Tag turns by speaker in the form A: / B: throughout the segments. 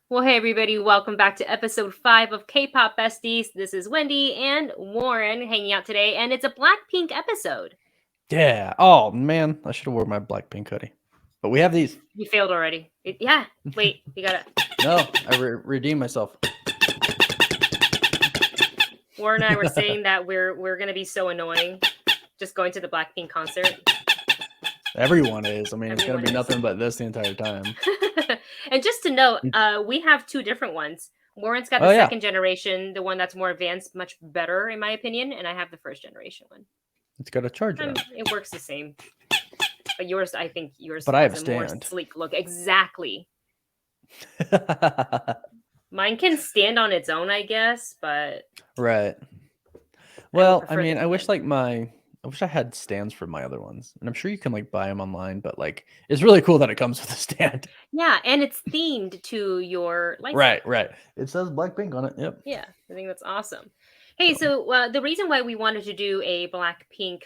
A: Well, hey, everybody, welcome back to episode 5 of Kpop Besties. This is Wendy and Warren hanging out today, and it's a Blackpink episode.
B: Yeah. Oh man, I should have worn my Blackpink hoodie. But we have these.
A: You failed already. Yeah, wait, you gotta.
B: No, I redeemed myself.
A: Warren and I were saying that we're gonna be so annoying just going to the Blackpink concert.
B: Everyone is. I mean, it's
A: Everyone
B: gonna be
A: is.
B: nothing but this the entire time.
A: And just to note, we have two different ones. Warren's got the
B: Oh yeah,
A: second generation, the one that's more advanced, much better in my opinion, and I have the first generation one.
B: it's got a charger.
A: It works the same. But yours, I think yours
B: But I have
A: has
B: a
A: a more
B: stand.
A: sleek look. Exactly. Mine can stand on its own, I guess, but
B: Right. Well, I
A: prefer the
B: mean, I wish
A: stand.
B: I wish I had stands for my other ones, and I'm sure you can like buy them online. But like, it's really cool that it comes with a stand.
A: Yeah, and it's themed to your
B: Right,
A: lightsaber.
B: right. It says Blackpink on it. Yep.
A: Yeah, I think that's awesome. Hey,
B: So,
A: so the reason why we wanted to do a Blackpink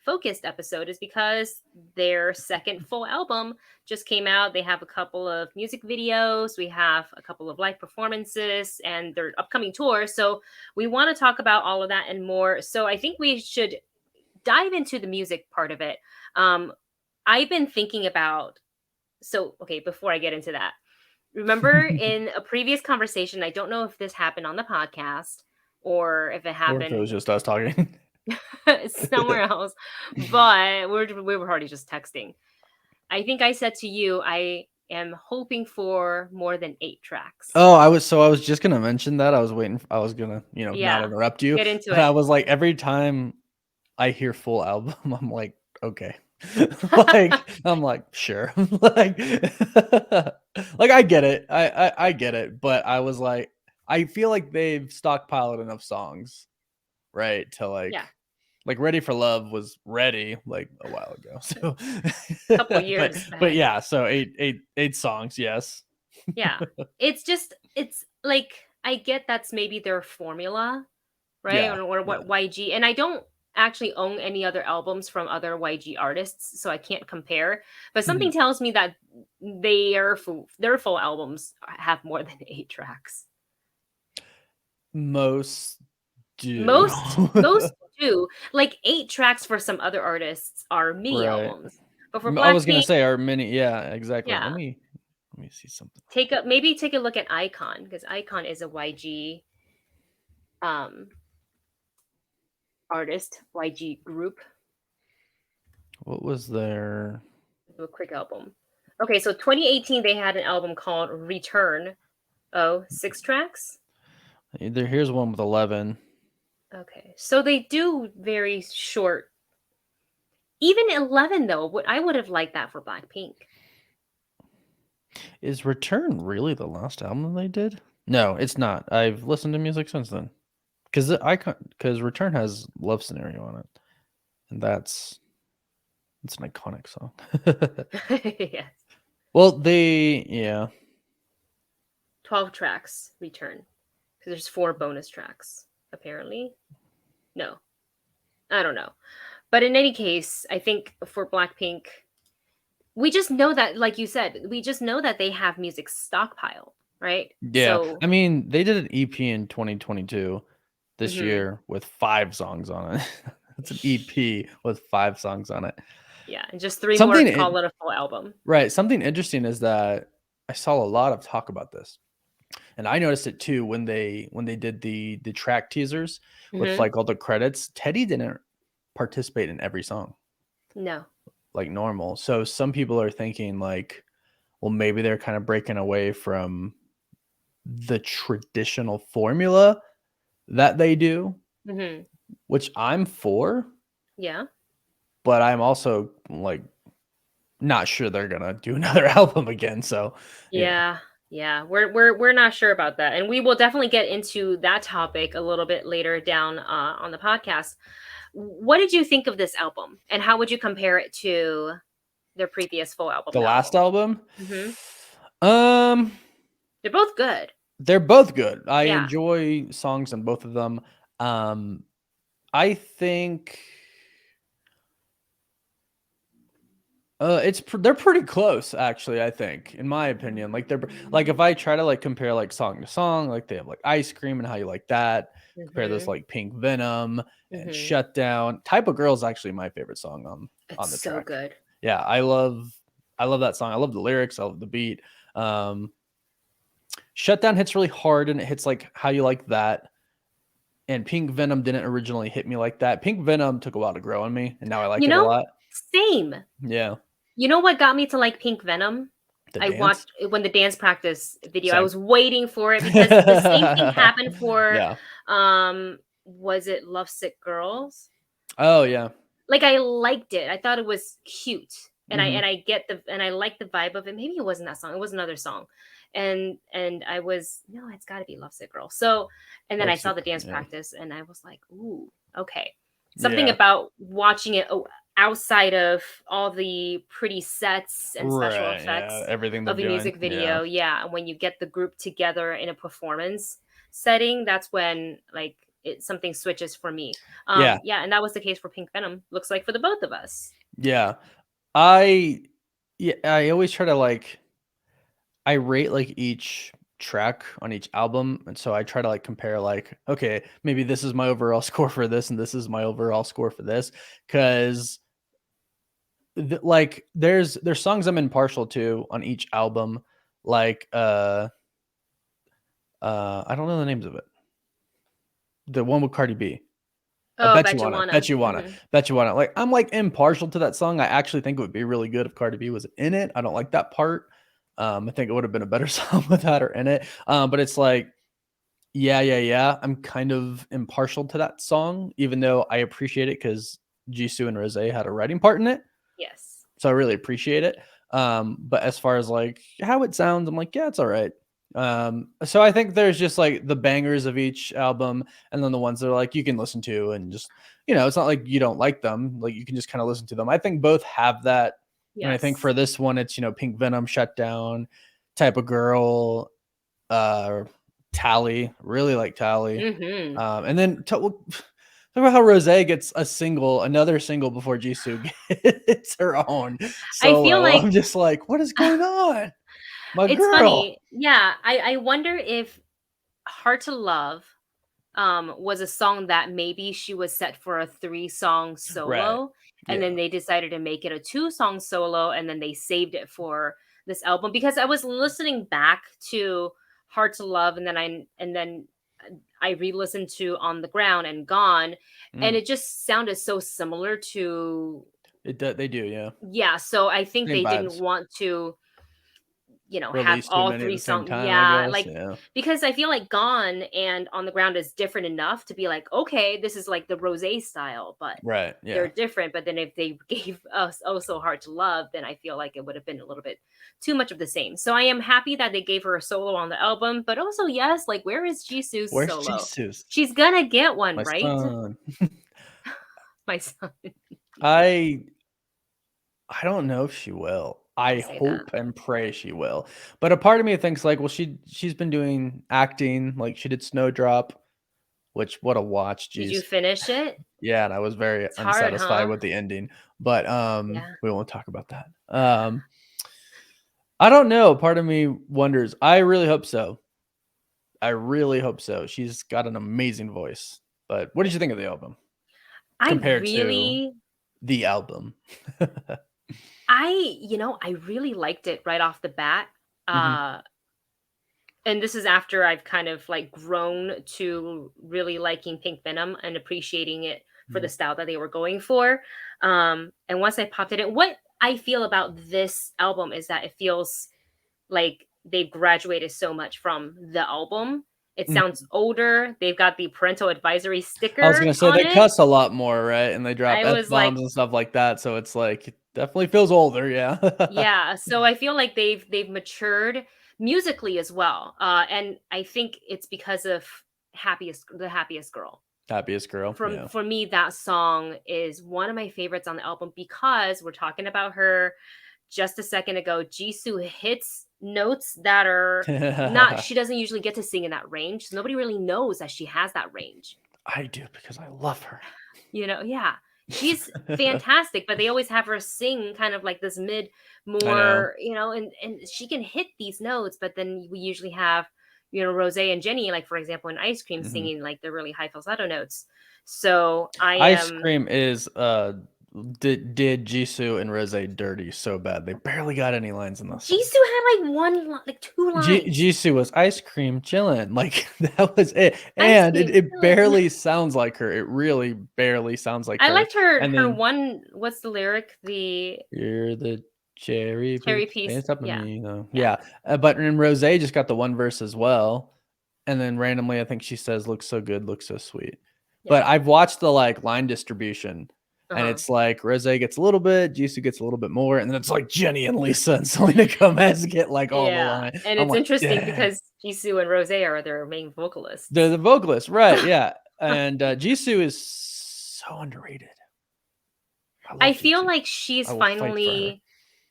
A: focused episode is because their second full album just came out. They have a couple of music videos, we have a couple of live performances, and their upcoming tour. So we want to talk about all of that and more. So I think we should dive into the music part of it. Um, I've been thinking about, so, okay, before I get into that, remember in a previous conversation, I don't know if this happened on the podcast or if it
B: or if it
A: happened
B: was just us talking.
A: somewhere else, but we were already just texting. I think I said to you, I am hoping for more than 8 tracks.
B: Oh, I was just gonna mention that. I was waiting. I was gonna, not
A: Yeah,
B: interrupt you,
A: get into
B: but
A: it.
B: I was like, every time I hear full album, I'm like, okay, like I'm like, sure, like, like I get it, I get it, but I was like, I feel like they've stockpiled enough songs, right, to
A: Yeah,
B: like Ready for Love was ready like a while ago, so,
A: couple
B: but
A: years
B: but
A: back.
B: yeah, so eight songs, yes.
A: Yeah, it's like I get that's maybe their formula, right?
B: Yeah,
A: Or
B: yeah.
A: what YG, and I don't actually own any other albums from other YG artists, so I can't compare. But something
B: Mhm.
A: tells me that their full albums have more than 8 tracks.
B: Most do.
A: Most do. Like 8 tracks for some other artists are mini
B: Right.
A: albums, but for
B: I was gonna
A: Blackpink,
B: say our mini, yeah, exactly.
A: yeah,
B: Let me see something.
A: maybe take a look at Icon because Icon is a YG um artist, YG group.
B: What was there?
A: Do a quick album. Okay, so 2018 they had an album called Return. Oh, 6 tracks.
B: Here's one with 11.
A: Okay, so they do very short. Even 11 though, I would have liked that for Blackpink.
B: Is Return really the last album they did? No, it's not. I've listened to music since then. Because Return has Love Scenario on it, and it's an iconic song.
A: Yes,
B: Well, yeah.
A: 12 tracks. Return because there's 4 bonus tracks apparently. No, I don't know. But in any case, I think for Blackpink, we just know that, like you said, we just know that they have music stockpiled, right?
B: Yeah,
A: So,
B: I mean, they did an EP in 2022 this
A: mhm.
B: year with 5 songs on it. It's an EP with 5 songs on it.
A: Yeah, and just 3 more
B: Something
A: to
B: in
A: call it a full album.
B: Right, something interesting is that I saw a lot of talk about this, and I noticed it too when they did the track teasers with,
A: Hmm.
B: like, all the credits. Teddy didn't participate in every song
A: No.
B: like normal, so some people are thinking, like, well, maybe they're kinda breaking away from the traditional formula that they do,
A: Hmm.
B: which I'm for,
A: Yeah.
B: but I'm also, like, not sure they're gonna do another album again, so, yeah.
A: Yeah. Yeah. We're not sure about that, and we will definitely get into that topic a little bit later down on the podcast. What did you think of this album, and how would you compare it to their previous full album,
B: The
A: No.
B: last album?
A: Hmm.
B: Um,
A: They're both good.
B: they're both good. I
A: Yeah.
B: enjoy songs on both of them. Um, I think They're pretty close actually, I think, in my opinion. Like they're like if I try to like compare like song to song, like they have like Ice Cream and How You Like That. Compare this
A: Mm-hmm.
B: like Pink Venom and
A: Mm-hmm.
B: Shutdown. Type of Girl is actually my favorite song
A: It's
B: on the
A: so
B: track.
A: good.
B: Yeah, I love that song. I love the lyrics, I love the beat. Um Shutdown hits really hard and it hits like How You Like That. And Pink Venom didn't originally hit me like that. Pink Venom took a while to grow on me and now I like
A: You
B: it a
A: know,
B: lot.
A: same.
B: Yeah.
A: You know what got me to like Pink Venom?
B: The
A: I
B: dance?
A: watched when the dance practice video. I
B: Same.
A: was waiting for it because the same thing happened for
B: Yeah.
A: was it Lovesick Girls?
B: Oh, yeah.
A: Like I liked it. I thought it was cute.
B: Mhm.
A: And I like the vibe of it. Maybe it wasn't that song. It was another song. And I was no, it's got to be Lovesick Girl. So and then I saw
B: Lovesick,
A: the dance
B: yeah.
A: practice and I was like, "Ooh, okay." Something
B: Yeah.
A: about watching it outside of all the pretty sets and special
B: Right, yeah,
A: effects
B: everything they're
A: of a
B: doing,
A: music
B: yeah.
A: video. Yeah, and when you get the group together in a performance setting, that's when like something switches for me.
B: Yeah,
A: Yeah, and that was the case for Pink Venom. Looks like for the both of us.
B: yeah. I yeah, I always try to, like I rate, like, each track on each album, and so I try to, like, compare, like, okay, maybe this is my overall score for this, and this is my overall score for this, 'cause like, there's songs I'm impartial to on each album, like, I don't know the names of it. The one with Cardi B.
A: Oh,
B: Bet You
A: Bet You
B: Wanna,
A: Wanna.
B: Bet You Wanna,
A: Hmm.
B: Bet You Wanna. Like, I'm, like, impartial to that song. I actually think it would be really good if Cardi B was in it. I don't like that part. I think it would have been a better song without her in it. But it's like, yeah, yeah, yeah. I'm kind of impartial to that song, even though I appreciate it because Jisoo and Rose had a writing part in it.
A: Yes.
B: So I really appreciate it. But as far as like how it sounds, I'm like, yeah, it's all right. So I think there's just like the bangers of each album, and then the ones that are like you can listen to, and just it's not like you don't like them. Like you can just kind of listen to them. I think both have that, and I think
A: Yes.
B: for this one, it's Pink Venom, Shutdown, Type of Girl, uh, Tally. Really like Tally.
A: Hmm.
B: And then talk about how Rose gets another single before Jisoo gets her own
A: I feel
B: solo.
A: like
B: I'm just like, what is going on? My
A: it's
B: girl.
A: funny. Yeah, I wonder if Hard to Love was a song that maybe she was set for a 3-song
B: Right.
A: solo, and then
B: Yeah.
A: they decided to make it a 2-song solo, and then they saved it for this album because I was listening back to Hard to Love, and then I re-listened to On the Ground and Gone, and
B: Mm.
A: it just sounded so similar to
B: They do, yeah.
A: yeah. So I think
B: Same
A: they didn't
B: vibes.
A: want to have
B: Release too
A: all
B: many at
A: 3
B: the same
A: songs.
B: time, I
A: Yeah,
B: guess.
A: like
B: Yeah.
A: because I feel like Gone and On the Ground is different enough to be like, okay, this is like the Rosé style, but
B: Right.
A: they're
B: Yeah.
A: different. But then if they gave us Oh So Hard to Love, then I feel like it would have been a little bit too much of the same. So I am happy that they gave her a solo on the album, but also yes, like where is Jisoo's
B: Where's
A: solo?
B: Jesus?
A: She's gonna get one,
B: My
A: right?
B: son.
A: My son.
B: I I don't know if she will.
A: Don't
B: I
A: say that.
B: hope and pray she will. But a part of me thinks like, well, she's been doing acting, like she did Snowdrop, which what a watch,
A: Did you
B: jeez.
A: finish it?
B: Yeah, and I was very
A: It's hard,
B: unsatisfied
A: huh?
B: with the ending, but,
A: Yeah.
B: we won't talk about that. I don't know, part of me wonders. I really hope so. I really hope so. She's got an amazing voice, but what did you think of the album
A: I
B: compared to
A: really
B: the album?
A: I really liked it right off the bat.
B: Mhm,
A: Uh and this is after I've kind of like grown to really liking Pink Venom and appreciating it for the
B: mhm,
A: style that they were going for. And once I popped it in, what I feel about this album is that it feels like they've graduated so much from the album. It sounds
B: mhm.
A: older. They've got the parental advisory
B: I was
A: sticker
B: gonna say
A: on
B: they
A: it.
B: cuss a lot more, right? And they drop
A: I was like,
B: F-bombs and stuff like that, so it's like, it definitely feels older, yeah.
A: yeah, so I feel like they've matured musically as well. And I think it's because of Happiest Girl.
B: Happiest Girl,
A: From
B: yeah.
A: for me, that song is one of my favorites on the album because we're talking about her just a second ago. Jisoo hits notes that are not she doesn't usually get to sing in that range. So nobody really knows that she has that range.
B: I do because I love her.
A: Yeah. She's fantastic, but they always have her sing kind of like this mid,
B: I know.
A: more, and she can hit these notes, but then we usually have, Rose and Jenny, like for example, in Ice Cream,
B: Mhm.
A: singing like the really high falsetto notes. So I
B: Ice
A: am.
B: Cream is did Jisoo and Rose dirty so bad. They barely got any lines in this song.
A: Jisoo had like two lines.
B: Jisoo was ice cream chillin'. Like that was it.
A: Ice
B: And
A: cream.
B: it
A: Chillin'.
B: barely sounds like her. It really barely sounds like
A: I
B: her.
A: liked her
B: And
A: her
B: then
A: one. What's the lyric? The
B: you're the cherry
A: cherry
B: piece.
A: piece.
B: It's up to
A: Yeah,
B: me, you know.
A: yeah,
B: Yeah. But then Rose just got the one verse as well. And then randomly, I think she says, "Looks so good, looks so sweet." But
A: yeah.
B: I've watched the like line distribution, and
A: Uh-huh.
B: it's like Rose gets a little bit, Jisoo gets a little bit more, and then it's like Jenny and Lisa and Selena Gomez get like all the
A: Yeah,
B: line.
A: and
B: I'm
A: it's
B: like,
A: interesting
B: dang.
A: because Jisoo and Rose are their main
B: They're
A: vocalists.
B: the vocalists, right? Yeah, and Jisoo is so underrated. I
A: I
B: love
A: feel
B: Jisoo.
A: like she's
B: I will fight for her.
A: finally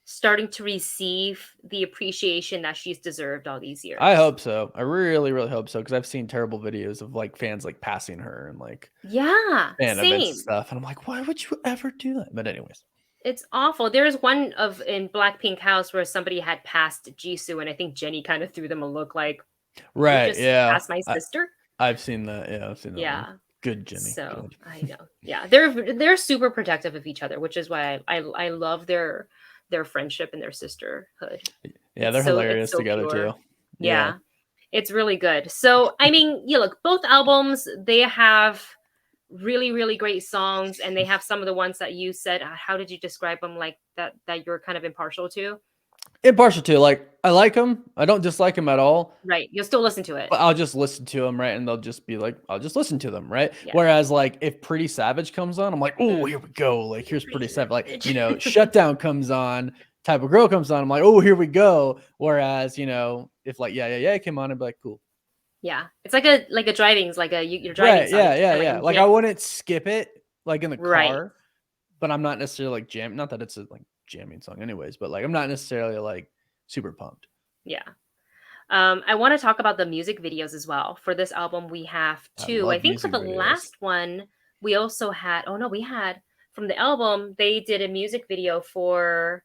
A: starting to receive the appreciation that she's deserved all these
B: I
A: years.
B: hope so. I really, really hope so because I've seen terrible videos of like fans like passing her and like
A: Yeah,
B: fan events and
A: same.
B: stuff, and I'm like, why would you ever do that? But anyways,
A: It's awful. There's one of in Blackpink House where somebody had passed Jisoo, and I think Jenny kind of threw them a look like, "You
B: right?
A: just
B: Yeah,
A: passed my sister."
B: I've seen that. Yeah, I've seen that one.
A: Yeah.
B: Good, Jenny.
A: So
B: Good.
A: I know. Yeah, they're super protective of each other, which is why I love their friendship and their sisterhood.
B: Yeah, they're
A: It's
B: hilarious
A: so
B: together too.
A: pure.
B: Yeah.
A: Yeah. It's really good. So, I mean, look, both albums, they have really, really great songs, and they have some of the ones that you said, how did you describe them, like that you're kind of impartial to?
B: Impartial too. Like I like them. I don't dislike them at all.
A: Right. You'll still listen to it.
B: But I'll just listen to them, right? And they'll just be like, I'll just listen to them, right?
A: Yeah.
B: Whereas, like, if Pretty Savage comes on, I'm like, oh, here we go. Like, here's
A: Pretty
B: Pretty Savage. Like,
A: Savage.
B: you know, Shutdown comes on, Type of Girl comes on. I'm like, oh, here we go. Whereas, you know, if like, yeah, came on, I'd be like, cool.
A: Yeah. It's like a driving's like your driving
B: Right.
A: song. It's
B: Yeah.
A: kinda
B: Yeah.
A: in
B: Like, I
A: jam.
B: wouldn't skip it, like, in the
A: Right.
B: car, but I'm not necessarily like jam. Not that it's a like jamming song, anyways, but like, I'm not necessarily like super pumped.
A: Yeah. I want to talk about the music videos as well. For this album, we have
B: I
A: two. I
B: love
A: think for
B: music
A: the
B: videos.
A: last one, we also had, oh no, we had from the album, they did a music video for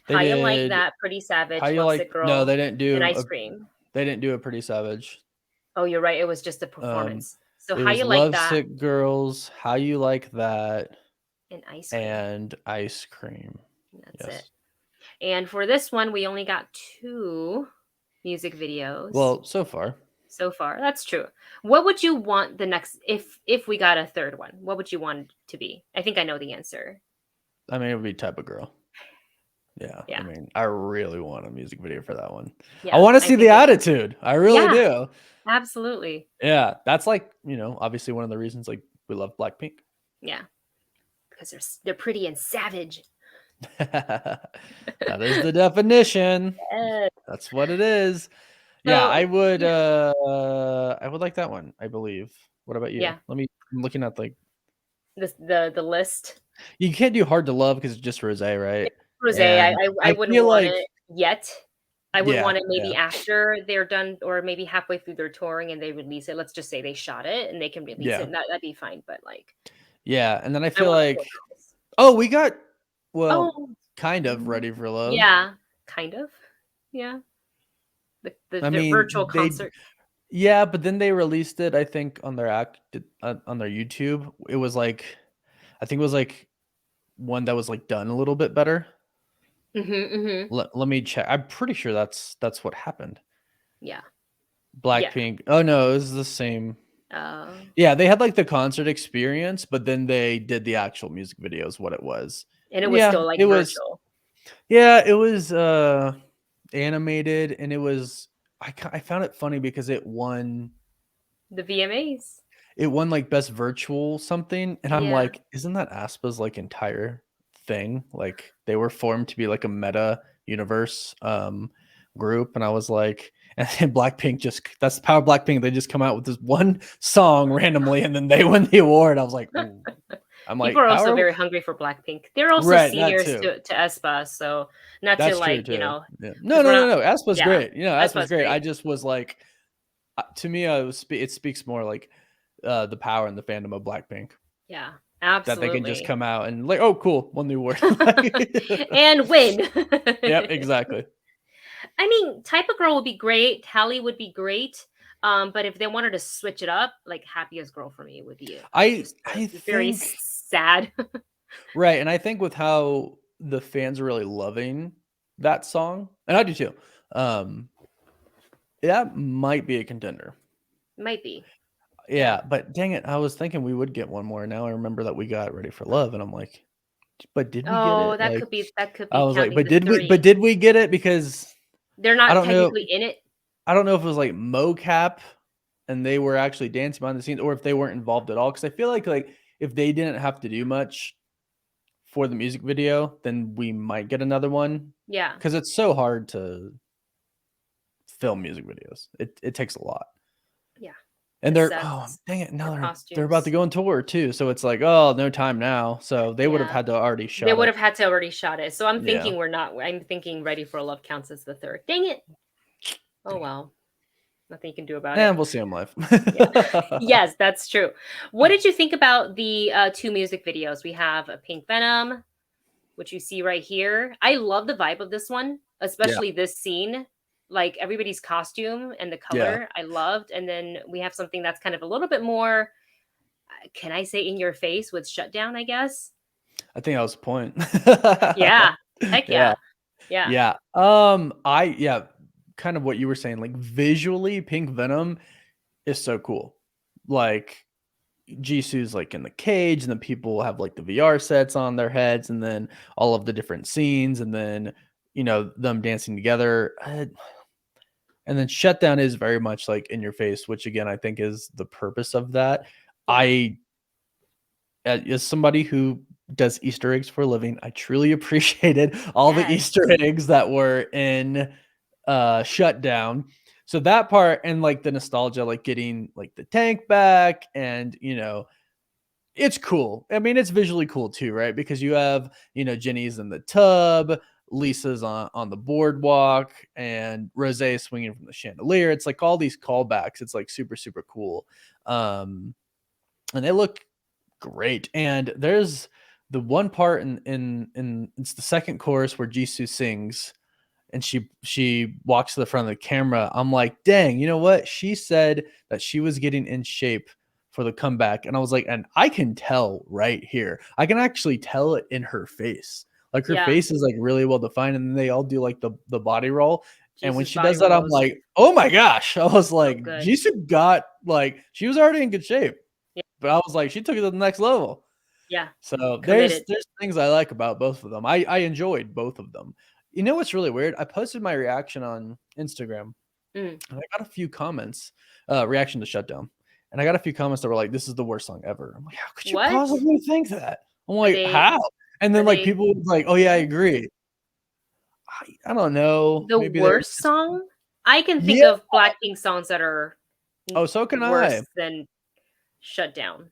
B: They
A: How You Like
B: did
A: That, Pretty
B: How
A: Savage,
B: You
A: Lovesick
B: Like. No,
A: Girl, and Ice Cream.
B: they didn't do a Pretty Savage.
A: Oh, you're right. It was just a
B: Um,
A: performance. So
B: it
A: How
B: was
A: You Like That
B: Lovesick Girls, How You Like That,
A: and Ice Cream.
B: and Ice Cream.
A: That's it.
B: Yes.
A: And for this one, we only got two music videos.
B: Well, so far.
A: So far, that's true. What would you want the next if we got a third one? What would you want it to be? I think I know the answer.
B: I mean, it would be Type of Girl. Yeah.
A: Yeah.
B: I mean, I really want a music video for that one.
A: Yeah,
B: I want to see
A: think
B: the
A: it-
B: attitude. I really
A: Yeah.
B: do.
A: Absolutely.
B: Yeah. That's like, you know, obviously one of the reasons like we love Blackpink.
A: Yeah. Because they're pretty and savage.
B: That is the definition.
A: Yes.
B: That's what it is. Yeah,
A: So,
B: I would like that one, I believe. What about you?
A: Yeah.
B: I'm looking at like
A: the list.
B: you can't do Hard to Love because it's just Rosé, right?
A: Rose,
B: And
A: I wouldn't
B: feel
A: want
B: like
A: it yet. I would
B: yeah,
A: want it maybe
B: yeah,
A: after they're done, or maybe halfway through their touring and they release it. Let's just say they shot it and they can release
B: yeah,
A: it. That'd be fine. But like,
B: yeah. And then I
A: I
B: feel
A: want
B: like
A: four girls.
B: oh, we got well,
A: Oh,
B: kind of Ready for Love.
A: yeah, kind of. Yeah.
B: I
A: The
B: mean,
A: virtual concert.
B: yeah, but then they released it, I think, on their on their YouTube. It was like I think it was like one that was like done a little bit better. Let me check. I'm pretty sure that's what happened.
A: Yeah.
B: Blackpink. Oh no, it was the same.
A: Uh,
B: Yeah, they had like the concert experience, but then they did the actual music videos. What it was.
A: and it was
B: Yeah,
A: still like
B: it was.
A: virtual.
B: Yeah, it was animated, and it was. I found it funny because it won.
A: The VMAs.
B: It won like best virtual something, and I'm
A: Yeah.
B: like, isn't that aespa's like entire thing? Like they were formed to be like a meta universe group, and I was like, and then Blackpink that's the power of Blackpink. They just come out with this one song randomly, and then they win the award. I was like, ooh. I'm like,
A: People are also very hungry for Blackpink. They're also
B: right,
A: seniors
B: too.
A: to aespa, so not
B: That's
A: to
B: true
A: like,
B: too. Yeah.
A: 'cause
B: No,
A: we're not.
B: no. aespa's
A: Yeah,
B: great. You know, aespa's
A: aespa's
B: great.
A: great.
B: I just was like, to me, it speaks more like the power and the fandom of Blackpink.
A: Yeah,
B: that they can just
A: Absolutely.
B: come out and like, oh, cool, one new word.
A: And win.
B: Yep, exactly.
A: I mean, type of girl would be great. Tally would be great. But if they wanted to switch it up, like happiest girl for me would be
B: I
A: just
B: I
A: very
B: think
A: sad.
B: right, and I think with how the fans are really loving that song, and I do too. Um, that might be a contender.
A: Might be. Yeah.
B: Yeah, but dang it, I was thinking we would get one more. Now I remember that we got Ready for Love, and I'm like, but did we get
A: Oh,
B: it? Like,
A: that could
B: I
A: be
B: was like,
A: counting
B: but
A: the
B: did we? But
A: three.
B: did we get it? Because
A: They're
B: I
A: not
B: don't know.
A: technically in it.
B: I don't know if it was like mocap and they were actually dancing behind the scenes, or if they weren't involved at all. Because I feel like if they didn't have to do much for the music video, then we might get another one.
A: Yeah.
B: Because it's so hard to film music videos. It takes a lot.
A: Yeah.
B: And
A: The
B: they're oh
A: sets,
B: dang it,
A: the
B: now they're about to
A: costumes.
B: go on tour too. So it's like, oh, no time now. So they would have
A: Yeah.
B: had to already
A: They
B: shot
A: would
B: it.
A: have had to already shot it. So I'm
B: Yeah.
A: thinking we're not. I'm thinking Ready for Love counts as the third. Dang it. Oh
B: Dang it.
A: well. Nothing you can do about it.
B: And we'll see them live.
A: Yeah. Yes, that's true. What did you think about the two music videos? We have a Pink Venom, which you see right here. I love the vibe of this one,
B: Yeah.
A: especially this scene. Like everybody's costume and the
B: Yeah.
A: color, I loved. And then we have something that's kind of a little bit more, can I say, in your face with Shutdown, I guess.
B: I think that was the point.
A: Yeah. Heck
B: Yeah.
A: yeah. Yeah.
B: Yeah. Yeah, kind of what you were saying, like visually, Pink Venom is so cool. Like Jisoo's like in the cage, and then people have like the VR sets on their heads, and then all of the different scenes, and then them dancing together. And then Shutdown is very much like in your face, which again I think is the purpose of that.
A: Yeah.
B: I as somebody who does Easter eggs for a living, I truly appreciated all the
A: Yes.
B: Easter eggs that were in Shutdown. So that part and like the nostalgia, like getting like the tank back, and it's cool. I mean, it's visually cool too, right? Because you have, Jenny's in the tub, Lisa's on the boardwalk, and Rose swinging from the chandelier. It's like all these callbacks. It's like super, super cool. And they look great. And there's the one part in it's the second chorus where Jisoo sings and she walks to the front of the camera. I'm like, dang, you know what? She said that she was getting in shape for the comeback. And I was like, and I can tell right here. I can actually tell it in her face. Like her
A: Yeah.
B: face is like really well defined, and then they all do like the body roll. And when
A: Jesus
B: she
A: body
B: does that, I'm
A: rolls.
B: like, oh my gosh. I was
A: So
B: like,
A: good.
B: Jisoo got like she was already in good shape.
A: Yeah.
B: But I was like, she took it to the next level.
A: Yeah.
B: So there's
A: Committed.
B: things I like about both of them. I enjoyed both of them. You know what's really weird? I posted my reaction on Instagram,
A: Mm.
B: and I got a few comments, reaction to Shutdown, and I got a few comments that were like, "This is the worst song ever." I'm like, "How could you
A: What?
B: possibly think that?" I'm
A: Are
B: like,
A: they
B: "How?" And
A: are
B: then like
A: they
B: people was like, "Oh yeah, I agree." I don't know.
A: the
B: Maybe they're
A: worst
B: just
A: song? I can think
B: yeah.
A: of Blackpink songs that are
B: Oh, so can
A: worse
B: I.
A: than Shutdown.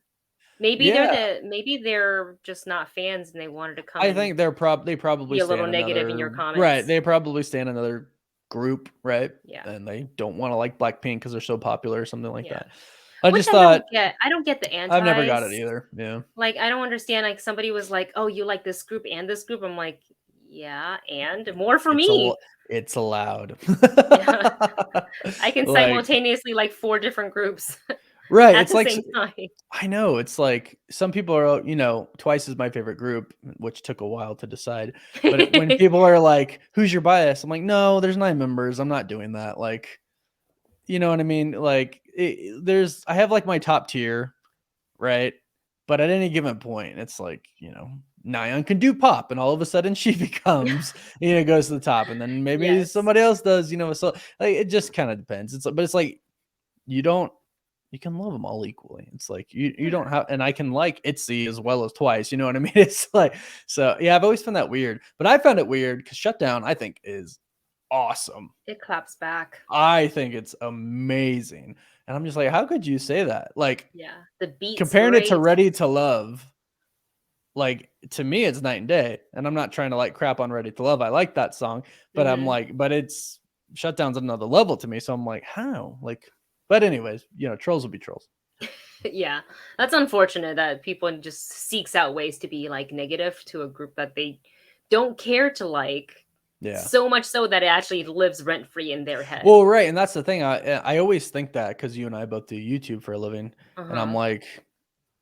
B: Yeah,
A: Maybe they're just not fans and they wanted to come
B: I
A: and
B: think they probably
A: be a
B: stay
A: little
B: in
A: negative in your
B: another right.
A: comments.
B: They probably stay in another group, right?
A: Yeah.
B: And they don't want to like Blackpink because they're so popular or something like
A: Yeah.
B: that. I
A: Which
B: just
A: I
B: thought
A: don't get. I don't get the
B: I've never got it
A: antis.
B: either. Yeah,
A: Like, I don't understand. Like, somebody was like, "Oh, you like this group and this group?" I'm like, "Yeah, and more for
B: it's a
A: me."
B: it's allowed.
A: Yeah. I can
B: Like
A: simultaneously like 4 different groups
B: right,
A: at
B: it's
A: the
B: like
A: same time.
B: I know it's like some people are Twice is my favorite group, which took a while to decide. But when people are like, "Who's your bias?" I'm like, "No, there's 9 members. I'm not doing that." Like, you know what I mean? Like, I have like my top tier, right? But at any given point, it's like, Nayeon can do pop, and all of a sudden she becomes, goes to the top, and then maybe
A: Yes.
B: somebody else does, so like it just kind of depends. But it's like you don't you can love them all equally. It's like you
A: Yeah.
B: don't have, and I can like Itzy as well as Twice. You know what I mean? It's like so yeah. I've always found that weird, but I found it weird because Shutdown I think is awesome.
A: It claps back.
B: I think it's amazing. And I'm just like, how could you say that? Like,
A: Yeah. The beat's
B: comparing it to
A: great.
B: Ready to Love, like to me, it's night and day. And I'm not trying to like crap on Ready to Love. I like that song, but I'm
A: Mhm.
B: like, but it's Shutdown's another level to me. So I'm like, how? Like, but anyways, trolls will be trolls.
A: Yeah, that's unfortunate that people just seeks out ways to be like negative to a group that they don't care to like,
B: Yeah.
A: so much so that it actually lives rent free in their head.
B: Well, right, and that's the thing. I always think that because you and I both do YouTube for a living, and I'm
A: Uh-huh.
B: like,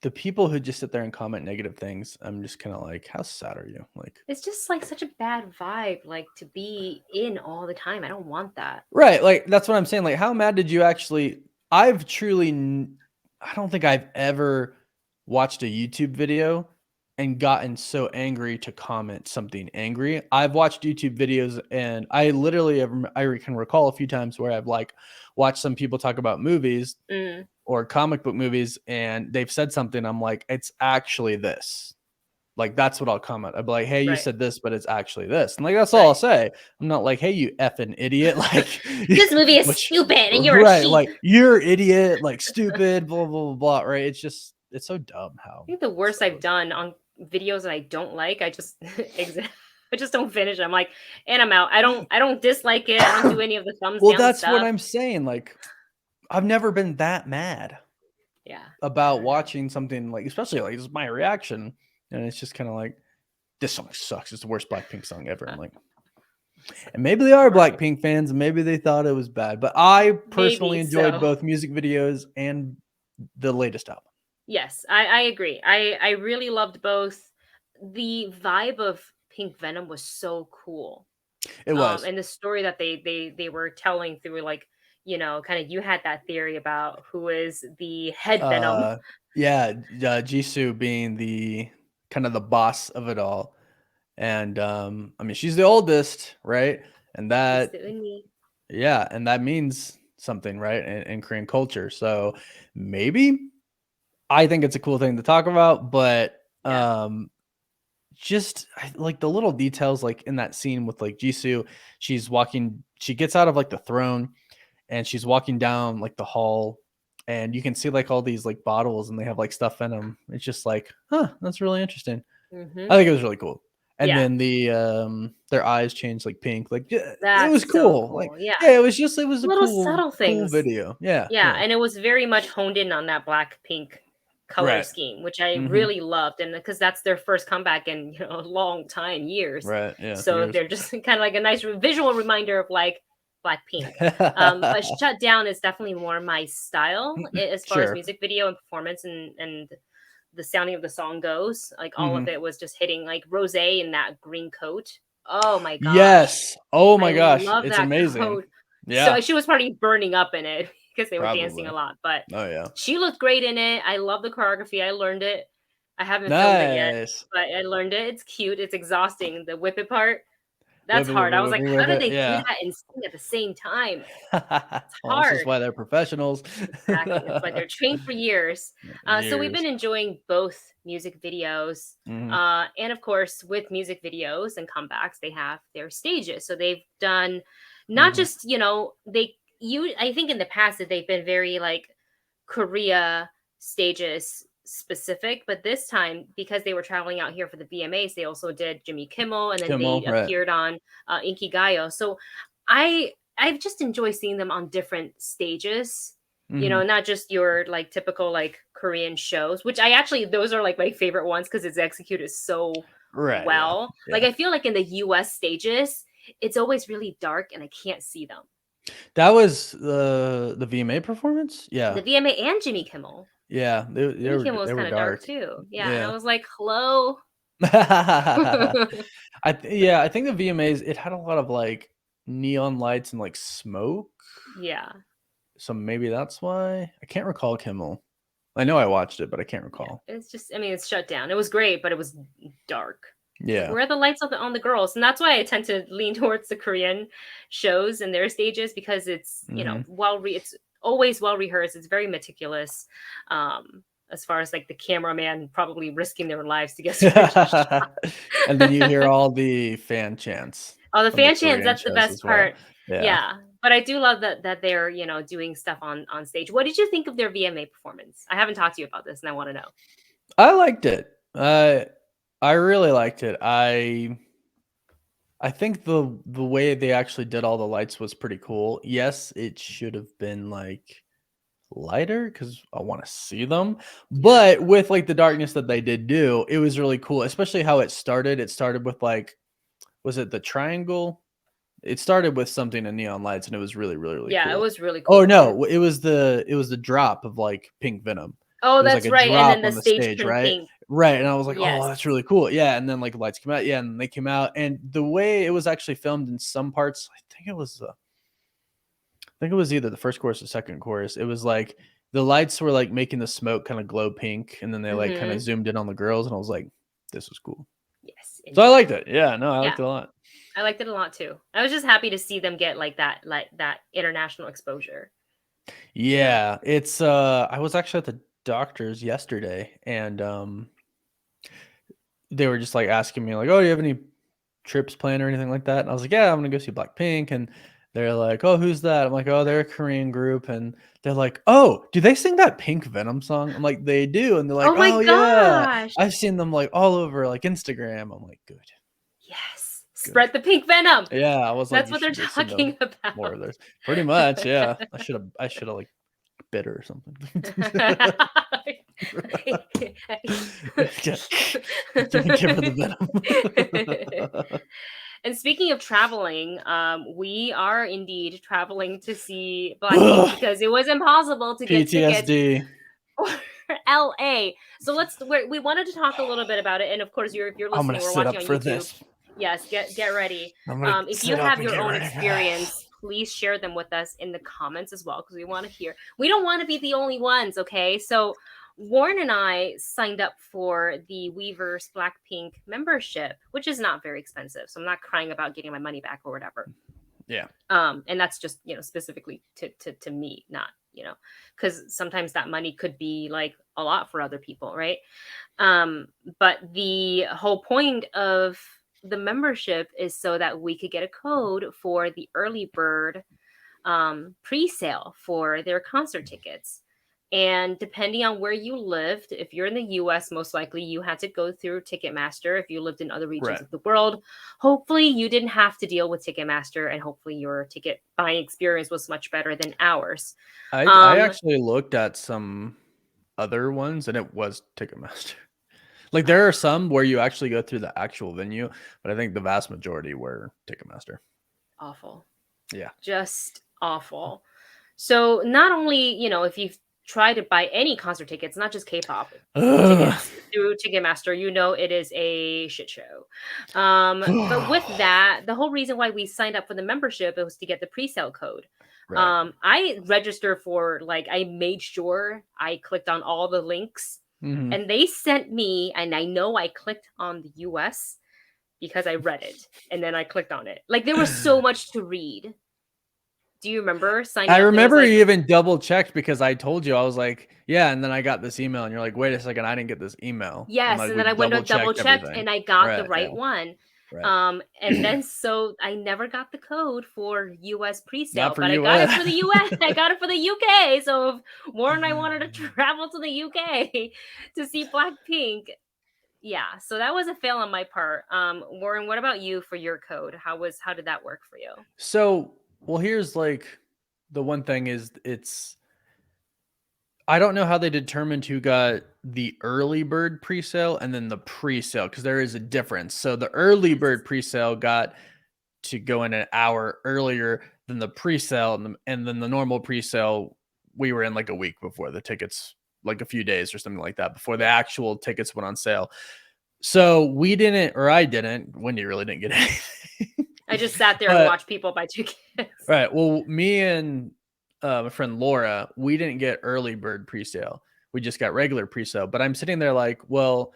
B: the people who just sit there and comment negative things, I'm just kind of like, how sad are you? Like,
A: It's just like such a bad vibe, like to be in all the time. I don't want that.
B: right, like that's what I'm saying. Like, how mad did you actually? I've truly, I don't think I've ever watched a YouTube video and gotten so angry to comment something angry. I've watched YouTube videos and I literally can recall a few times where I've like watched some people talk about movies
A: Mm,
B: or comic book movies and they've said something. I'm like, it's actually this. Like, that's what I'll comment. I'll be like, hey, you
A: right,
B: said this, but it's actually this. And like, that's all I'll
A: right.
B: say. I'm not like, hey, you effing idiot. Like,
A: This movie is
B: which,
A: stupid and you're a
B: right.
A: sheep.
B: Like, you're idiot, like, stupid, blah, blah, blah, blah. Right. It's just, it's so dumb
A: I
B: how
A: think the
B: stuff
A: worst I've
B: goes.
A: done on videos that I don't like, I just I just don't finish it. I'm like, and I'm out. I don't dislike it. I don't do any of the thumbs
B: Well,
A: down
B: that's what
A: stuff.
B: I'm saying. Like, I've never been that mad
A: Yeah. I
B: about
A: don't know.
B: watching something like, especially like, this is my reaction. And it's just kind of like, this song sucks. It's the worst Blackpink song ever. I'm like, and maybe they are
A: Right.
B: Blackpink fans, and maybe they thought it was bad. But I personally
A: Maybe
B: enjoyed
A: so.
B: both music videos and the latest album.
A: Yes, I agree. I really loved both. The vibe of Pink Venom was so cool.
B: It was.
A: And the story that they were telling through like, kind of you had that theory about who is the head Venom.
B: Uh, yeah, Jisoo being the kind of the boss of it all, and I mean she's the oldest, right? And
A: He's
B: that,
A: doing me.
B: yeah, and that means something, right? In Korean culture, so maybe I think it's a cool thing to talk about, but
A: Yeah.
B: just like the little details, like in that scene with like Jisoo, she gets out of like the throne and she's walking down like the hall and you can see like all these like bottles and they have like stuff in them. It's just like, huh, that's really interesting.
A: Hmm.
B: I think it was really cool. And
A: Yeah.
B: then their eyes changed like pink. Like, yeah, it was
A: That's so
B: cool. Like,
A: cool. Yeah.
B: yeah, it was a
A: Little subtle
B: cool
A: things.
B: video. Yeah,
A: Yeah,
B: yeah.
A: and it was very much honed in on that Blackpink color
B: Right.
A: scheme, which I
B: Hmm.
A: really loved, and because that's their first comeback in a long time, years.
B: Right. Yeah.
A: So
B: Years.
A: they're just kind of like a nice visual reminder of like Blackpink. But Shut Down is definitely more my style as far as
B: Sure.
A: music video and performance and the sounding of the song goes. Like all of
B: Hmm.
A: it was just hitting like Rose in that green coat. Oh my gosh.
B: Yes. Oh
A: I
B: my gosh,
A: love
B: it's
A: that
B: amazing.
A: coat. So
B: Yeah,
A: she was probably burning up in it because they were dancing a
B: probably.
A: lot, but
B: Oh yeah.
A: she looked great in it. I love the choreography. I learned it. I haven't filmed it yet,
B: Nice.
A: but I learned it. It's cute. It's exhausting. The whip it part, that's
B: Whip it, whip
A: hard.
B: it,
A: I was
B: whip
A: like,
B: it,
A: how
B: whip
A: did
B: it.
A: they do
B: Yeah.
A: that and sing at the same time? It's
B: Well, this is
A: hard.
B: why they're professionals.
A: Exactly. It's like they're trained for years. So we've
B: Years.
A: been enjoying both music videos.
B: Mhm,
A: And of course, with music videos and comebacks, they have their stages. So they've done not
B: mhm.
A: just, I think in the past that they've been very like Korea stages specific, but this time because they were traveling out here for the VMAs, they also did Jimmy Kimmel and then
B: Kimmel,
A: they
B: right.
A: appeared on Inkigayo. So I've just enjoyed seeing them on different stages,
B: Mhm.
A: not just your like typical like Korean shows, which I actually those are like my favorite ones because it's executed so
B: Right, yeah,
A: well. Like
B: yeah.
A: I feel like in the US stages, it's always really dark and I can't see them.
B: That was the VMA performance? Yeah.
A: The VMA and Jimmy Kimmel.
B: Yeah,
A: Jimmy Kimmel was
B: they were
A: kind of dark
B: dark.
A: too. Yeah, and I
B: Yeah.
A: was like, "Hello."
B: Yeah, I think the VMAs, it had a lot of, like, neon lights and, like, smoke,
A: Yeah,
B: so maybe that's why? I can't recall Kimmel. I know I watched it, but I can't
A: yeah.
B: recall.
A: It's just, I mean, it's shut down. It was great, but it was dark. It's like,
B: Yeah.
A: where are the lights on the girls? And that's why I tend to lean towards the Korean shows and their stages because it's,
B: Mhm.
A: it's always well rehearsed. It's very meticulous. As far as like the cameraman probably risking their lives to get certain shots.
B: And then you hear all the fan chants
A: Oh, the
B: from the
A: fan chants,
B: Korean
A: that's the
B: shows
A: best
B: as well.
A: part.
B: Yeah.
A: Yeah. But I do love that they're, doing stuff on stage. What did you think of their VMA performance? I haven't talked to you about this and I want to know.
B: I liked it. I really liked it. I think the way they actually did all the lights was pretty cool. Yes, it should have been lighter because I want to see them.
A: Yeah.
B: But with like the darkness that they did do, it was really cool, especially how it started. It started with like, was it the triangle? It started with something in neon lights, and it was really, really, really
A: Yeah, it
B: cool.
A: was really
B: Oh
A: cool. And
B: no, it was the drop of like pink Venom.
A: oh,
B: It was like
A: that's
B: a
A: right. And then
B: drop
A: the
B: on the
A: stage
B: stage,
A: turned
B: right?
A: pink.
B: Right. And I was like, oh,
A: Yes.
B: that's really cool. Yeah. And then like lights came out. Yeah. And they came out. And the way it was actually filmed in some parts, I think it was either the first chorus or second chorus. It was like the lights were like making the smoke kind of glow pink. And then they like kind of
A: Mm-hmm.
B: zoomed in on the girls. And I was like, this was cool.
A: Yes,
B: So I
A: indeed.
B: liked it. Yeah. No, I
A: Yeah,
B: liked it a lot.
A: I liked it a lot too. I was just happy to see them get like that international exposure.
B: Yeah. It's, I was actually at the doctor's yesterday and, they were just like asking me like, oh, do you have any trips planned or anything like that? And I was like, yeah, I'm gonna go see Blackpink. And they're like, oh, who's that? I'm like, oh, they're a Korean group. And they're like, oh, do they sing that Pink Venom song? I'm like, they do. And they're like,
A: Oh my
B: oh yeah,
A: gosh.
B: I've seen them like all over like Instagram. I'm like, good,
A: Yes.
B: good.
A: Spread the pink venom.
B: Yeah, I was like,
A: That's
B: you
A: what they're
B: should go send them
A: talking
B: more
A: about.
B: of theirs. Pretty much, yeah. I should have like bit her or something. Yeah. Give her the venom.
A: And speaking of traveling, we are indeed traveling to see Blackpink because it was impossible to get tickets
B: PTSD.
A: for LA. So we wanted to talk a little bit about it. And of course, if you're
B: I'm gonna
A: listening or
B: sit
A: watching
B: up
A: on
B: for
A: YouTube,
B: this.
A: yes, get ready.
B: I'm gonna
A: If you
B: sit up
A: have
B: and
A: your
B: get
A: own
B: ready for this.
A: experience, please share them with us in the comments as well because we want to hear. We don't want to be the only ones, okay? So Warren and I signed up for the Weverse Blackpink membership, which is not very expensive. So I'm not crying about getting my money back or whatever.
B: Yeah.
A: And that's just, specifically to me, not, because sometimes that money could be like a lot for other people, right? But the whole point of the membership is so that we could get a code for the early bird pre-sale for their concert tickets. And depending on where you lived, if you're in the US, most likely you had to go through Ticketmaster. If you lived in other regions
B: Right.
A: of the world, hopefully you didn't have to deal with Ticketmaster, and hopefully your ticket buying experience was much better than ours.
B: I actually looked at some other ones and it was Ticketmaster. Like there are some where you actually go through the actual venue, but I think the vast majority were Ticketmaster.
A: Awful.
B: Yeah.
A: Just awful. So not only, if you've tried to buy any concert tickets, not just K-pop tickets through Ticketmaster, it is a shit show. But with that, the whole reason why we signed up for the membership was to get the pre-sale code.
B: Right.
A: I registered for I made sure I clicked on all the links
B: Mhm.
A: and they sent me, and I know I clicked on the US because I read it and then I clicked on it. Like there was so much to read. Do you remember signing
B: I
A: up? There was
B: remember you even double checked because I told you, I was like, yeah, and then I got this email and you're like, wait a second, I didn't get this email. And
A: yes,
B: like
A: and
B: we
A: then I went to double
B: double-checked
A: checked
B: everything.
A: and I got the
B: Right, yeah.
A: right one.
B: Right.
A: And then so I never got the code for US pre-sale,
B: Not for
A: but I
B: you.
A: got it for the US. I got it for the UK. So if Warren and I wanted to travel to the UK to see Blackpink, yeah. So that was a fail on my part. Warren, what about you for your code? How did that work for you?
B: So, well, here's like the one thing is I don't know how they determined who got the early bird presale and then the presale because there is a difference. So the early bird presale got to go in an hour earlier than the presale, and then the normal presale we were in like a week before the tickets, like a few days or something like that before the actual tickets went on sale. So we didn't, or I didn't. Wendy really didn't get anything.
A: I just sat there and watched people buy tickets.
B: Right. Well, me and my friend Laura, we didn't get early bird presale. We just got regular presale. But I'm sitting there like, well,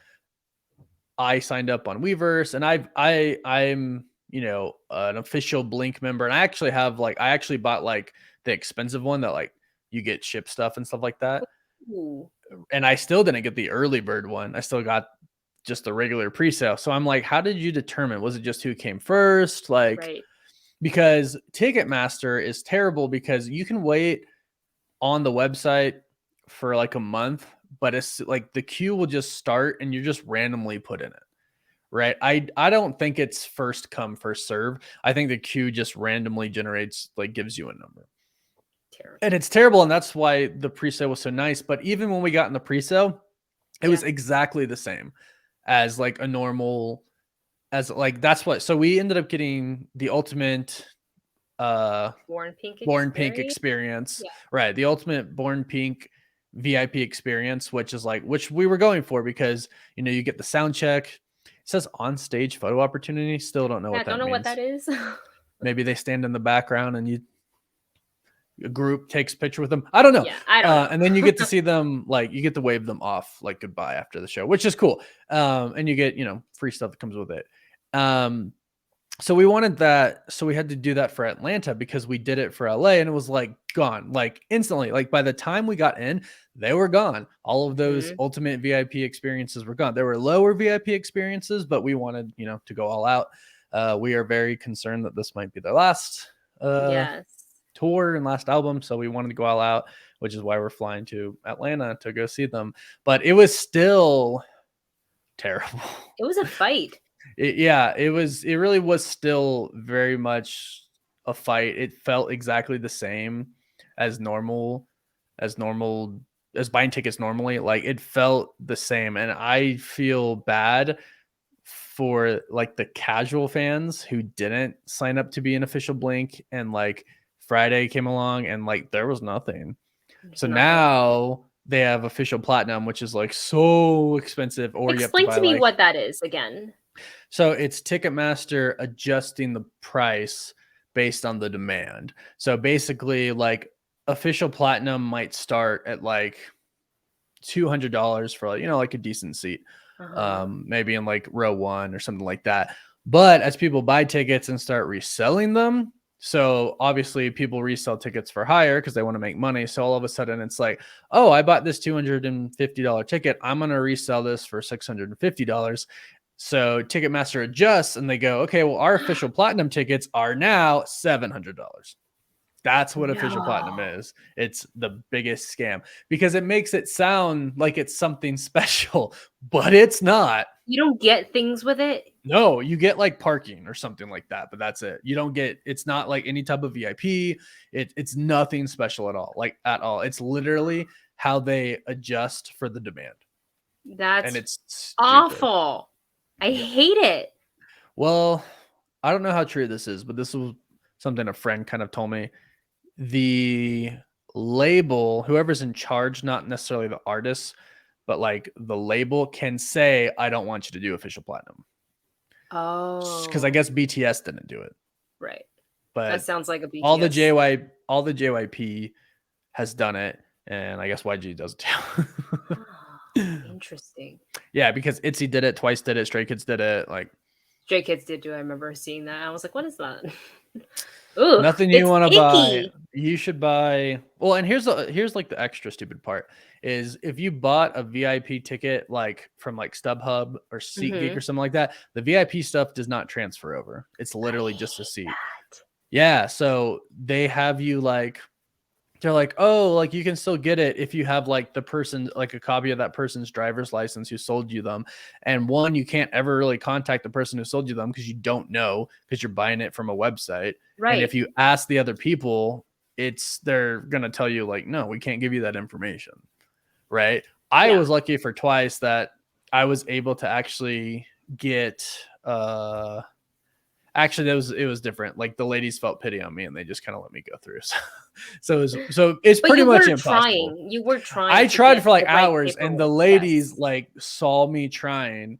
B: I signed up on Weverse, and I'm an official Blink member, and I actually bought like the expensive one that like you get ship stuff and stuff like that.
A: Ooh.
B: And I still didn't get the early bird one. I still got just the regular presale. So I'm like, how did you determine? Was it just who came first? Like,
A: Right.
B: because Ticketmaster is terrible because you can wait on the website for like a month, but it's like the queue will just start and you're just randomly put in it. Right. I don't think it's first come, first serve. I think the queue just randomly generates, like gives you a number.
A: terrible.
B: And it's terrible, and that's why the pre-sale was so nice. But even when we got in the pre-sale, it was exactly the same as like a normal, as like that's what. So we ended up getting the ultimate Born Pink experience, right? The ultimate Born Pink VIP experience, which is like, which we were going for because, you know, you get the sound check. It says on stage photo opportunity. Still don't know what that means.
A: I don't know what that is.
B: Maybe they stand in the background and a group takes a picture with them. I don't know.
A: Yeah, I don't know.
B: And then you get to see them, like you get to wave them off like goodbye after the show, which is cool. And you get, you know, free stuff that comes with it. So we wanted that. So we had to do that for Atlanta because we did it for LA and it was like gone, like instantly. Like by the time we got in, they were gone. All of those ultimate VIP experiences were gone. There were lower VIP experiences, but we wanted, you know, to go all out. We are very concerned that this might be their last tour and last album. So we wanted to go all out, which is why we're flying to Atlanta to go see them. But it was still terrible.
A: It was a fight.
B: It really was still very much a fight. It felt exactly the same as buying tickets normally. Like it felt the same. And I feel bad for like the casual fans who didn't sign up to be an official Blink and like Friday came along and like there was nothing. So now they have official platinum, which is like so expensive. Or
A: explain to me what that is again.
B: So it's Ticketmaster adjusting the price based on the demand. So basically, like official platinum might start at like $200 for like, you know, like a decent seat, maybe in like row 1 or something like that. But as people buy tickets and start reselling them, so obviously people resell tickets for higher because they want to make money. So all of a sudden it's like, oh, I bought this $250 ticket. I'm going to resell this for $650. So Ticketmaster adjusts and they go, okay, well, our official platinum tickets are now $700. That's what official platinum is. It's the biggest scam because it makes it sound like it's something special, but it's not.
A: You don't get things with it?
B: No, you get like parking or something like that, but that's it. You don't get, it's not like any type of VIP. It's nothing special at all, like at all. It's literally how they adjust for the demand.
A: And it's awful. I hate it.
B: Well, I don't know how true this is, but this was something a friend kind of told me. The label, whoever's in charge, not necessarily the artists, but like the label can say, I don't want you to do official platinum.
A: Oh.
B: Because I guess BTS didn't do it.
A: Right.
B: But
A: that sounds like a BTS.
B: All the JYP has done it, and I guess YG does it too.
A: Interesting.
B: Yeah, because ITZY did it, Twice did it, Stray Kids did it. Like
A: Stray Kids did do. I remember seeing that. I was like, what is that? Ooh,
B: nothing you want to buy. You should buy. Well, and here's like the extra stupid part is if you bought a VIP ticket like from like StubHub or SeatGeek or something like that, the VIP stuff does not transfer over. It's literally just a seat. Yeah, so they have you like, they're like, oh, like you can still get it if you have like the person, like a copy of that person's driver's license who sold you them. And one, you can't ever really contact the person who sold you them because you don't know because you're buying it from a website. Right. And if you ask the other people, they're going to tell you like, no, we can't give you that information. Right. I was lucky for Twice that I was able to actually get, actually, it was different. Like the ladies felt pity on me, and they just kind of let me go through. So it's pretty much impossible.
A: You were trying.
B: I tried for like hours, and the ladies like saw me trying,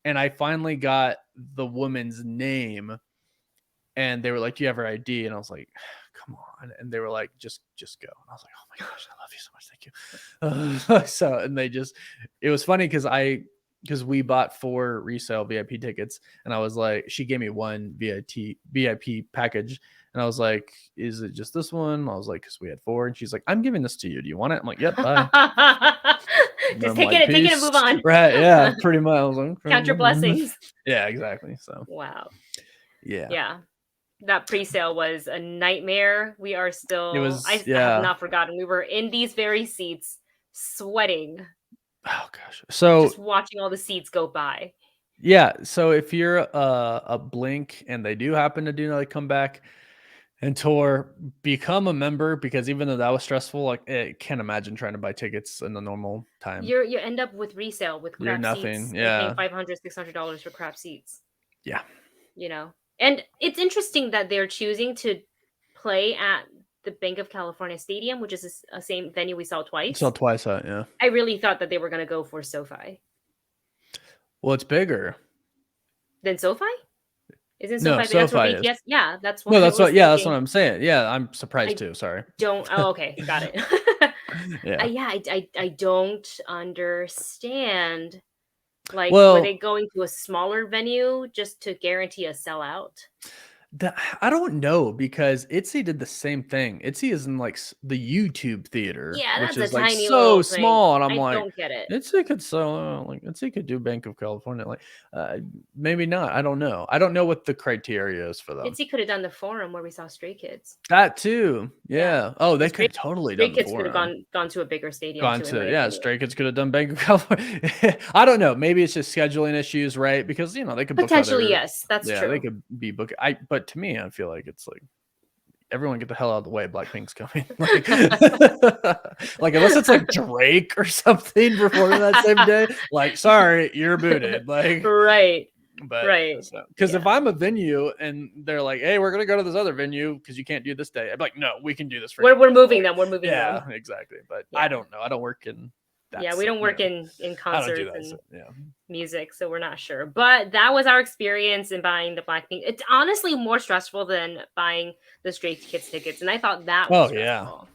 B: and I finally got the woman's name, and they were like, "Do you have her ID?" And I was like, "Come on!" And they were like, "Just go." And I was like, "Oh my gosh, I love you so much, thank you." So and it was funny because we bought 4 resale VIP tickets, and I was like, she gave me one VIP package, and I was like, is it just this one? I was like, because we had 4, and she's like, I'm giving this to you. Do you want it? I'm like, yep, bye.
A: Just take it and move on.
B: Right? Yeah, pretty much. I was like,
A: count your blessings.
B: Yeah, exactly. So
A: wow.
B: Yeah.
A: That pre-sale was a nightmare. We are still. I have not forgotten. We were in these very seats, sweating.
B: Oh gosh. So
A: just watching all the seats go by.
B: Yeah. So if you're a Blink and they do happen to do another comeback, and tour, become a member, because even though that was stressful, like I can't imagine trying to buy tickets in the normal time.
A: You end up with resale with
B: You're
A: crap
B: nothing.
A: seats, and paying
B: Yeah.
A: $500, $600 for crap seats.
B: Yeah.
A: You know, and it's interesting that they're choosing to play at the Bank of California Stadium, which is a same venue we saw
B: Saw
A: twice.
B: twice that, yeah.
A: I really thought that they were going to go for SoFi.
B: Well, it's bigger.
A: Then SoFi? Isn't
B: No,
A: SoFi? That's where
B: SoFi is.
A: BTS. Yeah, that's
B: No,
A: why I
B: that's
A: was
B: what. Yeah, that's what
A: thinking.
B: I'm saying. Yeah, I'm surprised
A: I
B: too. Sorry.
A: don't. Oh, okay, got it.
B: Yeah.
A: Yeah, I don't understand. Like, were they
B: Well,
A: going to a smaller venue just to guarantee a sellout?
B: I don't know, because ITZY did the same thing. ITZY is in like the YouTube theater,
A: Yeah,
B: which
A: that's a
B: is like
A: tiny
B: so
A: little thing.
B: small, and I'm
A: I
B: like,
A: don't get it.
B: ITZY could sell, like ITZY could do Bank of California, like maybe not. I don't know. I don't know what the criteria is for them.
A: Itzy could have done the forum where we saw Stray Kids.
B: That too,
A: Yeah,
B: yeah. Oh,
A: and
B: they could have totally
A: Stray
B: done the
A: Kids could have
B: forum.
A: gone to a bigger stadium
B: Gone
A: too, in my
B: to, yeah,
A: opinion.
B: Stray Kids could have done Bank of California. I don't know. Maybe it's just scheduling issues, right? Because they could book
A: Potentially,
B: other.
A: yes, that's
B: Yeah, they
A: true.
B: could be book. But to me, I feel like it's like, everyone get the hell out of the way. Blackpink's coming. Like unless it's like Drake or something performing that same day. Like, sorry, you're booted. Like,
A: Right,
B: but
A: right.
B: because if
A: Yeah.
B: I'm a venue and they're like, hey, we're gonna go to this other venue because you can't do this day, I'm like, no, we can do this for you.
A: We're moving them. We're moving
B: Yeah,
A: them.
B: exactly. But
A: Yeah.
B: I don't know. I don't work in that.
A: Yeah, we don't work in
B: I don't do
A: concerts
B: that.
A: and
B: So, yeah.
A: music, so we're not sure. But that was our experience in buying the Blackpink. It's honestly more stressful than buying the Stray Kids tickets, and I thought that was
B: Oh yeah.
A: stressful.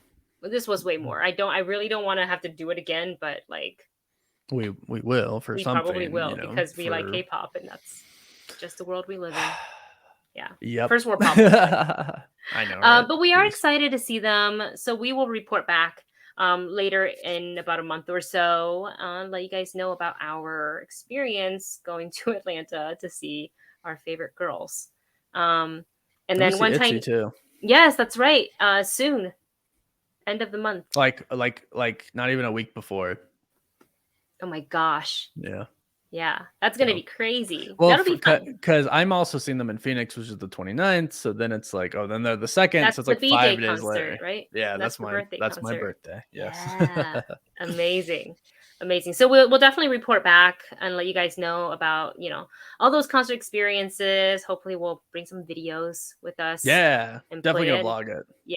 A: But this was way more. I really don't want to have to do it again, but like
B: We will for
A: we
B: something.
A: probably will because we like
B: for...
A: K-pop, and that's just the world we live in. Yeah.
B: Yep.
A: First world problem.
B: I know. Right?
A: But we are
B: Jeez.
A: excited to see them, so we will report back later in about a month or so, let you guys know about our experience going to Atlanta to see our favorite girls. And then one time,
B: too.
A: yes, that's right. Soon, end of the month.
B: Like not even a week before.
A: Oh my gosh.
B: Yeah.
A: Yeah, that's gonna be crazy.
B: Well,
A: That'll be fun.
B: because I'm also seeing them in Phoenix, which is the 29th. So then it's like, oh, then they're the 2nd.
A: That's
B: So it's
A: the
B: like
A: B
B: 5
A: Day
B: days
A: concert,
B: later,
A: right?
B: Yeah,
A: That's
B: my
A: birthday
B: that's my
A: concert.
B: birthday. Yes.
A: Yeah. Amazing. So we'll definitely report back and let you guys know about all those concert experiences. Hopefully we'll bring some videos with us.
B: Yeah,
A: and
B: definitely
A: play
B: gonna
A: it.
B: vlog it.
A: Yeah,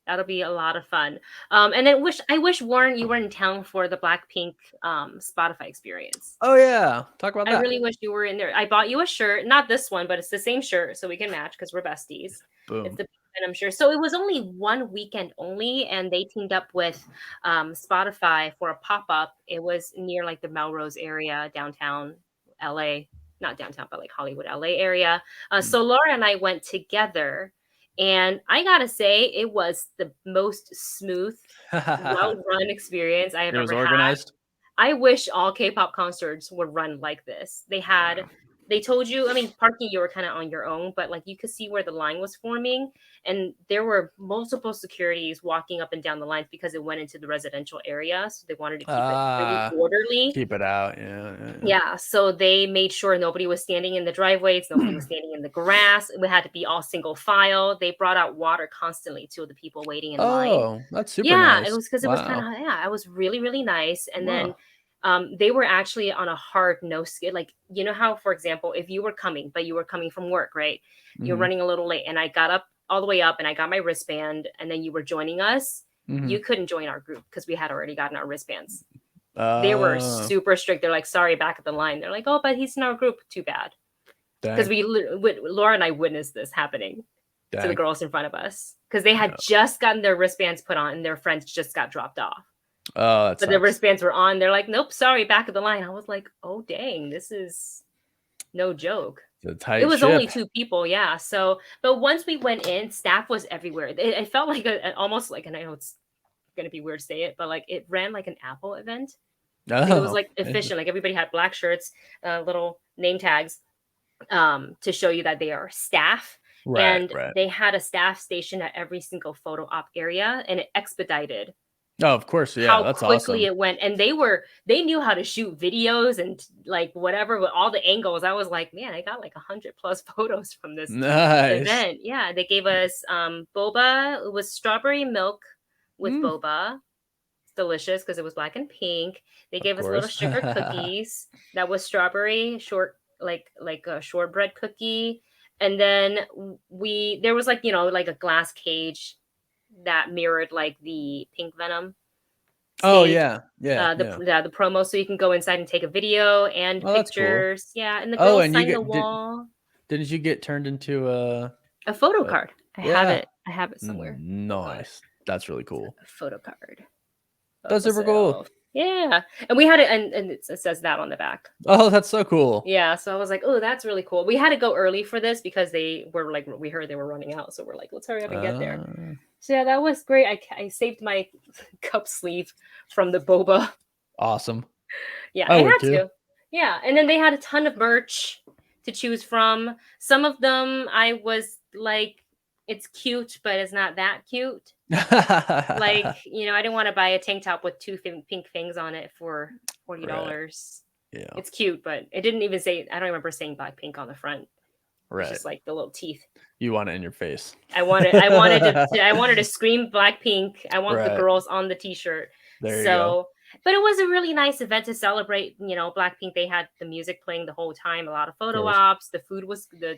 A: that'll be a lot of fun. And then I wish Warren, you were in town for the Blackpink Spotify experience.
B: Oh yeah, talk about
A: I
B: that.
A: really wish you were in there. I bought you a shirt, not this one, but it's the same shirt, so we can match because we're besties.
B: Boom.
A: It's the Venom shirt. So it was only one weekend only, and they teamed up with Spotify for a pop up. It was near like the Melrose area, downtown LA, not downtown, but like Hollywood, LA area. So Laura and I went together, and I gotta say, it was the most smooth, well run experience I have
B: It was
A: ever had.
B: organized.
A: I wish all K-pop concerts would run like this. They told you, I mean, parking, you were kind of on your own, but like you could see where the line was forming, and there were multiple securities walking up and down the lines because it went into the residential area. So they wanted to keep it really orderly.
B: Keep it out.
A: Yeah. So they made sure nobody was standing in the driveways, nobody was standing in the grass. It had to be all single file. They brought out water constantly to the people waiting in line.
B: Oh, that's super nice.
A: It was because it was kind of, it was really, really nice. And then they were actually on a hard no skid. Like, you know how, for example, if you were coming, but you were coming from work, right? You're running a little late, and I got up all the way up and I got my wristband, and then you were joining us. You couldn't join our group because we had already gotten our wristbands. They were super strict. They're like, sorry, back at the line. They're like, oh, but he's in our group. Too bad. Because Laura and I witnessed this happening to the girls in front of us because they had just gotten their wristbands put on and their friends just got dropped off.
B: Oh,
A: but their wristbands were on. They're like, nope, sorry, back at the line. I was like, oh, dang, this is no joke. It was only 2 people, yeah. So, but once we went in, staff was everywhere. It felt like almost like, and I know it's gonna be weird to say it, but like it ran like an Apple event. Like it was like efficient. Like everybody had black shirts, little name tags, to show you that they are staff. They had a staff station at every single photo op area, and it expedited
B: Oh, of course. Yeah,
A: How
B: that's
A: quickly
B: awesome.
A: it went, and they knew how to shoot videos and like whatever with all the angles. I was like, man, I got like 100 plus photos from this
B: Nice.
A: event. Yeah, they gave us boba. It was strawberry milk with
B: Mm,
A: boba. It's delicious because it was black and pink. They
B: of
A: gave us little
B: course.
A: sugar cookies that was strawberry short, like a shortbread cookie. And then we there was like, like a glass cage that mirrored like the pink Venom
B: Oh
A: stage,
B: yeah, yeah,
A: the
B: yeah.
A: the promo, so you can go inside and take a video and
B: Oh, that's cool.
A: pictures. Yeah, and the
B: Oh,
A: girls
B: and you
A: signed the
B: get
A: wall.
B: didn't you get turned into
A: A photo
B: a
A: card. I have
B: yeah.
A: it. I have it somewhere.
B: Nice. That's really cool.
A: A photo card of
B: That's super cool.
A: myself. Yeah, and we had it, and it says that on the back.
B: Oh, that's so cool.
A: Yeah, so I was like, oh, that's really cool. We had to go early for this because they were like, we heard they were running out, so we're like, let's hurry up and get there. So yeah, that was great. I saved my cup sleeve from the boba.
B: Awesome.
A: Yeah,
B: I
A: I
B: would
A: had
B: too.
A: to. Yeah, and then they had a ton of merch to choose from. Some of them I was like, it's cute, but it's not that cute. Like, I didn't want to buy a tank top with two pink things on it for $40.
B: Yeah.
A: It's cute, but it didn't even say. I don't remember saying Blackpink on the front.
B: Right.
A: It's just like the little teeth.
B: You want it in your face.
A: I wanted to scream Blackpink. I want the
B: Right.
A: girls on the t-shirt.
B: There you go.
A: But it was a really nice event to celebrate, Blackpink. They had the music playing the whole time, a lot of photo ops. The food was the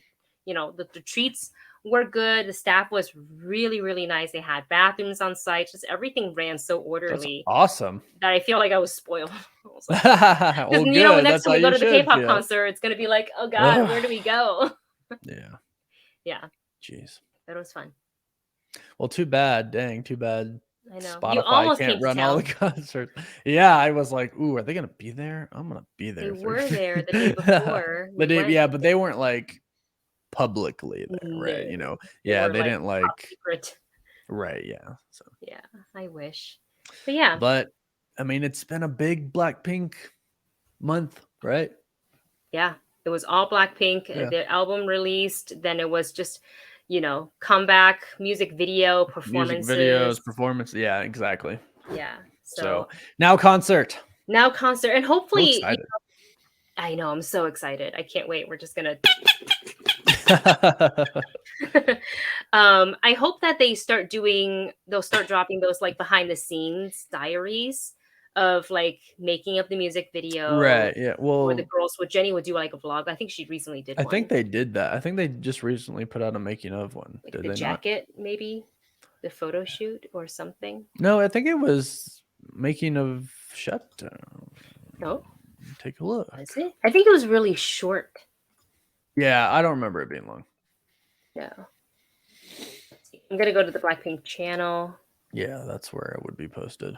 A: treats were good. The staff was really, really nice. They had bathrooms on site. Just everything ran so orderly.
B: That's awesome.
A: That I feel like I was spoiled.
B: Well,
A: Next
B: that's
A: time we
B: how
A: go to
B: you
A: the
B: should
A: Kpop
B: feel.
A: concert, it's gonna be like, oh God, where do we go?
B: Yeah.
A: Yeah.
B: Jeez.
A: That was fun.
B: Well, too bad. Dang, too bad.
A: I know.
B: Spotify
A: You almost
B: can't
A: came to
B: run all the
A: town.
B: concerts. Yeah, I was like, ooh, are they gonna be there? I'm gonna be there.
A: They were there the day before.
B: Yeah, but they weren't like publicly there, right?
A: No.
B: Yeah,
A: They
B: they
A: were,
B: didn't like
A: secret.
B: right, yeah. So
A: Yeah, I wish. But yeah.
B: But I mean, it's been a big Blackpink month, right?
A: Yeah, it was all Blackpink.
B: Yeah.
A: The album released, then it was just, comeback, music video, performances.
B: Music videos, performance. Yeah, exactly.
A: Yeah.
B: So now concert.
A: Now concert. And hopefully,
B: I'm excited.
A: I know, I'm so excited. I can't wait. We're just gonna I hope that they'll start dropping those like behind the scenes diaries of like making up the music video.
B: Right. Yeah. Well,
A: or the girls Jenny would do like a vlog. I think she recently did
B: I
A: one.
B: think they did that. I think they just recently put out a making of one.
A: Like
B: did
A: the
B: they
A: jacket, maybe the photo shoot or something.
B: No, I think it was making of Shutdown.
A: No,
B: take a look.
A: Was it? I think it was really short.
B: Yeah, I don't remember it being long.
A: No. I'm gonna go to the Blackpink channel.
B: Yeah, that's where it would be posted.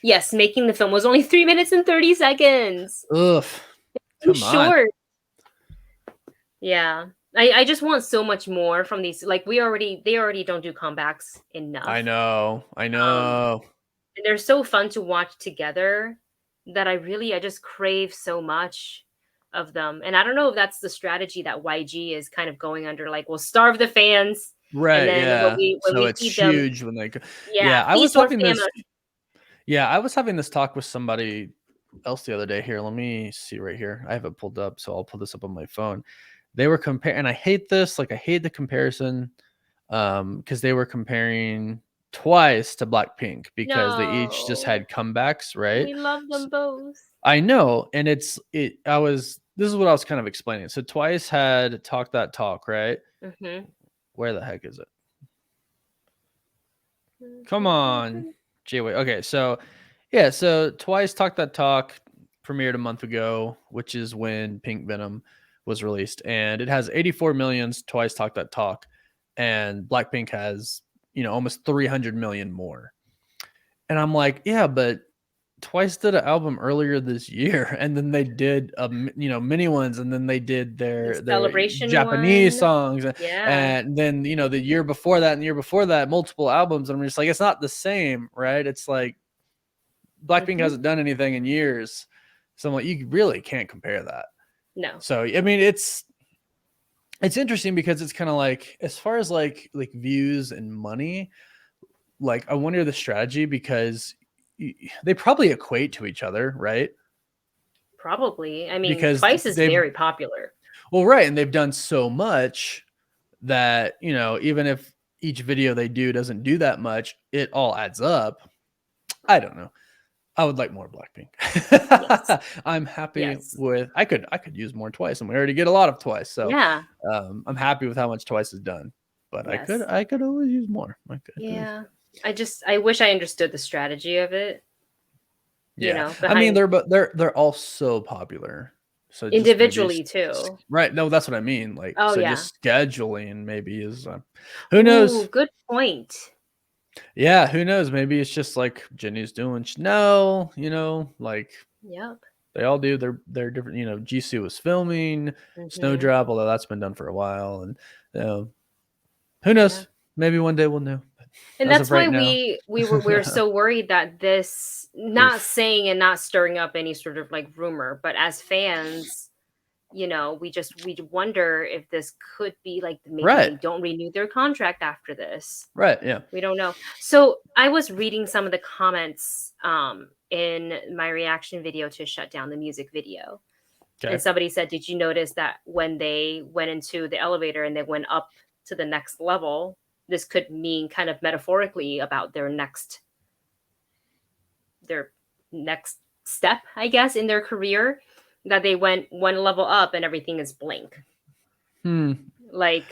A: Yes, making the film was only 3 minutes and 30 seconds.
B: Ugh. Come
A: short. On. Yeah. I just want so much more from these. Like they already don't do comebacks enough.
B: I know.
A: And they're so fun to watch together that I just crave so much of them. And I don't know if that's the strategy that YG is kind of going under. Like, we'll starve the fans.
B: Right.
A: And then
B: yeah.
A: when we
B: it's huge when they go.
A: Yeah.
B: I was having this. Yeah, I was having this talk with somebody else the other day. Here, let me see right here. I have it pulled up, so I'll pull this up on my phone. They were comparing, and I hate this. Like, I hate the comparison, because they were comparing Twice to Blackpink because they each just had comebacks, right?
A: We love them both.
B: I know, and this is what I was kind of explaining. So Twice had Talk That Talk, right?
A: Mm-hmm.
B: Where the heck is it? Come on, J-Way. Okay, so yeah, so Twice Talk That Talk premiered a month ago, which is when Pink Venom was released, and it has 84 million. Twice Talk That Talk, and Blackpink has almost 300 million more. And I'm like, yeah, but Twice did an album earlier this year, and then they did mini ones, and then they did their
A: celebration
B: Japanese songs,
A: yeah,
B: and then the year before that and the year before that, multiple albums. And I'm just like, it's not the same, right? It's like Blackpink hasn't done anything in years, so I'm like, you really can't compare that.
A: No.
B: So I mean, it's it's interesting because it's kind of like, as far as like views and money, like I wonder the strategy, because they probably equate to each other, right?
A: Probably. I mean,
B: Because
A: Twice is
B: they've
A: very popular.
B: well, right, and they've done so much that, you know, even if each video they do doesn't do that much, it all adds up. I don't know. I would like more
A: Yes.
B: Blackpink. I'm happy
A: Yes.
B: with. I could use more Twice, and we already get a lot of Twice, so
A: Yeah.
B: I'm happy with how much Twice has done. But
A: Yes.
B: I could always use more. I could.
A: Yeah. I wish I understood the strategy of it,
B: Yeah, I mean
A: behind
B: they're all so popular, so just maybe
A: individually too.
B: right. No, that's what I mean. Like,
A: Oh
B: so
A: yeah.
B: just scheduling maybe is who
A: Ooh,
B: knows.
A: good point.
B: Yeah, who knows? Maybe it's just like Jenny's doing Chanel, like
A: Yep.
B: they all do. They're different. Jisoo was filming
A: Mm-hmm.
B: Snowdrop, although that's been done for a while, and who
A: Yeah.
B: knows? Maybe one day we'll know.
A: And
B: As
A: that's
B: of
A: why
B: right now,
A: we're so worried that this, not
B: oof.
A: saying and not stirring up any sort of like rumor, but as fans, we wonder if this could be like maybe
B: Right,
A: they don't renew their contract after this.
B: right, yeah,
A: We don't know. So I was reading some of the comments in my reaction video to Shut Down the Music Video. And
B: okay.
A: somebody said, did you notice that when they went into the elevator and they went up to the next level, this could mean kind of metaphorically about their next step, I guess, in their career, that they went one level up and everything is blank.
B: Hmm.
A: Like,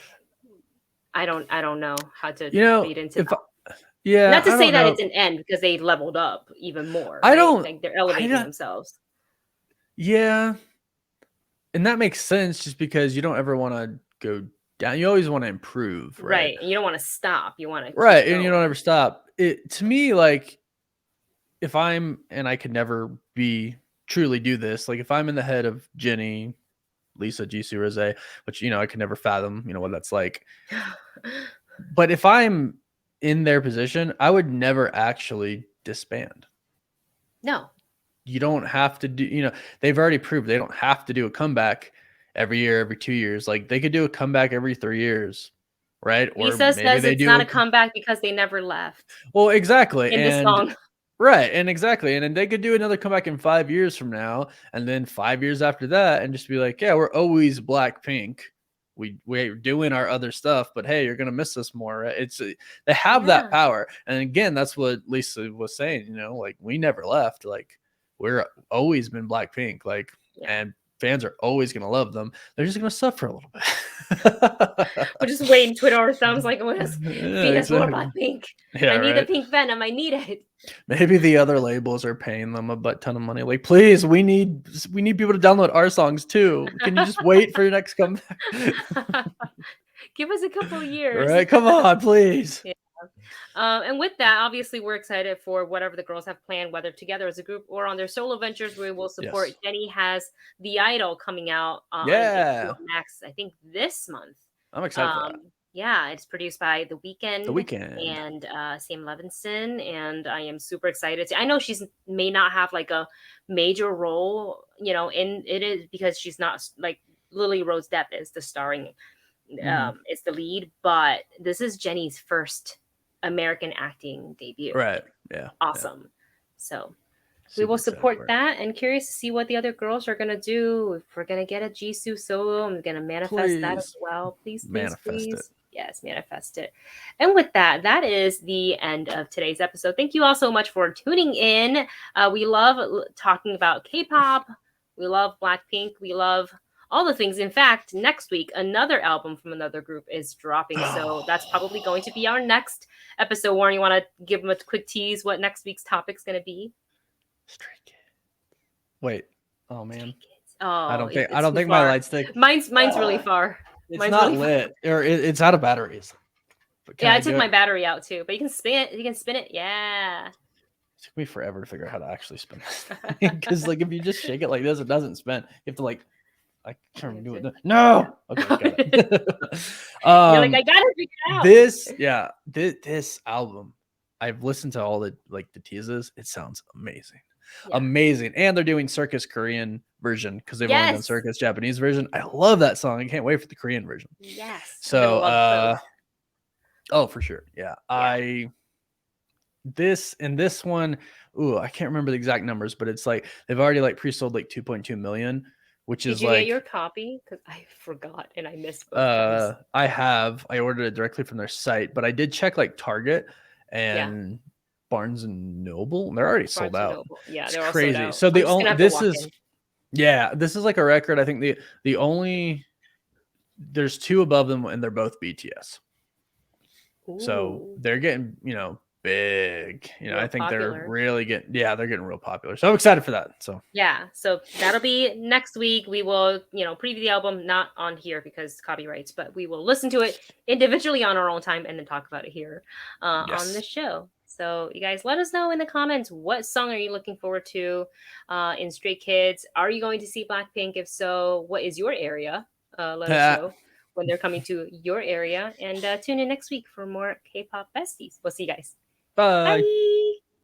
A: I don't know how to read into
B: If
A: that.
B: yeah,
A: Not to
B: I
A: say
B: don't
A: that
B: know.
A: it's an end because they leveled up even more,
B: I
A: right?
B: don't.
A: Like they're
B: I
A: elevating
B: don't.
A: themselves.
B: Yeah, and that makes sense just because you don't ever want to go down. You always want to improve, right?
A: Right. And you don't want to stop. You want to keep
B: Right, and you don't
A: going.
B: ever stop. It to me, like, if I'm and I could never be truly do this, like if I'm in the head of Jenny, Lisa, Jisoo, Rose, which I could never fathom, what that's like. But if I'm in their position, I would never actually disband.
A: No.
B: You don't have to do, they've already proved they don't have to do a comeback every year, every 2 years. Like they could do a comeback every 3 years, right? Or
A: Lisa
B: maybe
A: says
B: they
A: it's
B: do
A: not a comeback because they never left
B: well, exactly.
A: in the
B: And
A: song.
B: right. And exactly. And then they could do another comeback in 5 years from now. And then 5 years after that, and just be like, yeah, we're always Blackpink. We're doing our other stuff, but hey, you're gonna miss us more. Right? They have that
A: Yeah.
B: power. And again, that's what Lisa was saying, like we never left. Like we're always been Blackpink. Like,
A: Yeah.
B: and fans are always gonna love them. They're just gonna suffer a little bit.
A: We're just waiting, twiddle our thumbs like,
B: Yeah,
A: feed us more
B: exactly.
A: Blackpink.
B: Yeah,
A: I need the
B: right.
A: pink Venom. I need it.
B: Maybe the other labels are paying them a butt ton of money. Like, please, we need people to download our songs too. Can you just wait for your next comeback?
A: Give us a couple
B: All
A: years.
B: right, come on, please.
A: Yeah. And with that, obviously, we're excited for whatever the girls have planned, whether together as a group or on their solo ventures. We will support.
B: Yes.
A: Jenny has The Idol coming out on HBO
B: Yeah,
A: Max, I think this month.
B: I'm excited for that.
A: Yeah, it's produced by The
B: The
A: Weeknd
B: Weekend.
A: and Sam Levinson, and I am super excited. I know she's may not have like a major role, in it is because she's not like Lily Rose Depp is the starring,
B: Mhm.
A: is the lead, but this is Jenny's first American acting debut.
B: Right. Yeah.
A: Awesome. So we
B: Super
A: will
B: excited
A: support
B: for it.
A: that, and curious to see what the other girls are gonna do. If we're gonna get a Jisoo solo, I'm gonna manifest that as
B: Please
A: well. Please, please,
B: manifest it.
A: please. Yes, manifest it. And with that, that is the end of today's episode. Thank you all so much for tuning in. We love talking about K-pop. We love Blackpink. We love all the things. In fact, next week, another album from another group is dropping. So that's probably going to be our next episode. Warren, you want to give them a quick tease what next week's topic's going to be?
B: Stray Kids. Wait. Oh man.
A: Oh,
B: I don't think
A: too
B: my
A: far.
B: light stick.
A: Mine's really far.
B: It's
A: Mine's
B: not
A: really far.
B: lit, or it's out of batteries. But
A: Yeah, I took my battery out too, but you can spin it. You can spin it. Yeah.
B: It took me forever to figure out how to actually spin this thing. Because like if you just shake it like this, it doesn't spin. You have to like I can't remember do it. No. Okay, got it.
A: You're like, I gotta figure it out.
B: This album, I've listened to all the teasers. It sounds amazing.
A: Yeah.
B: Amazing. And they're doing Circus Korean version because they've only done
A: Yes.
B: Circus Japanese version. I love that song. I can't wait for the Korean version.
A: Yes. I'm gonna
B: So,
A: love both.
B: oh, for sure. Yeah.
A: Yeah.
B: This one, ooh, I can't remember the exact numbers, but it's like they've already like pre-sold like 2.2 million, which
A: Did
B: is
A: you get your
B: like
A: copy? Because I forgot and I missed both times.
B: I ordered it directly from their site, but I did check like Target
A: Yeah.
B: and Barnes and Noble. They're already sold
A: Barnes and
B: out.
A: Noble. Yeah,
B: It's
A: they're all sold
B: crazy.
A: out.
B: So
A: I'm
B: the
A: just gonna
B: only
A: have to walk in.
B: this is like a record. I think the only there's two above them and they're both BTS. So
A: Ooh.
B: they're getting, big. I
A: Real
B: think they're
A: popular.
B: really they're getting real popular. So I'm excited for that. So
A: Yeah, so that'll be next week. We will, preview the album, not on here because copyrights, but we will listen to it individually on our own time and then talk about it here on the
B: yes.
A: show. So you guys let us know in the comments, what song are you looking forward to in Stray Kids? Are you going to see Blackpink? If so, what is your area? Let us know when they're coming to your area. And tune in next week for more K-pop besties. We'll see you guys.
B: Bye.
A: Bye.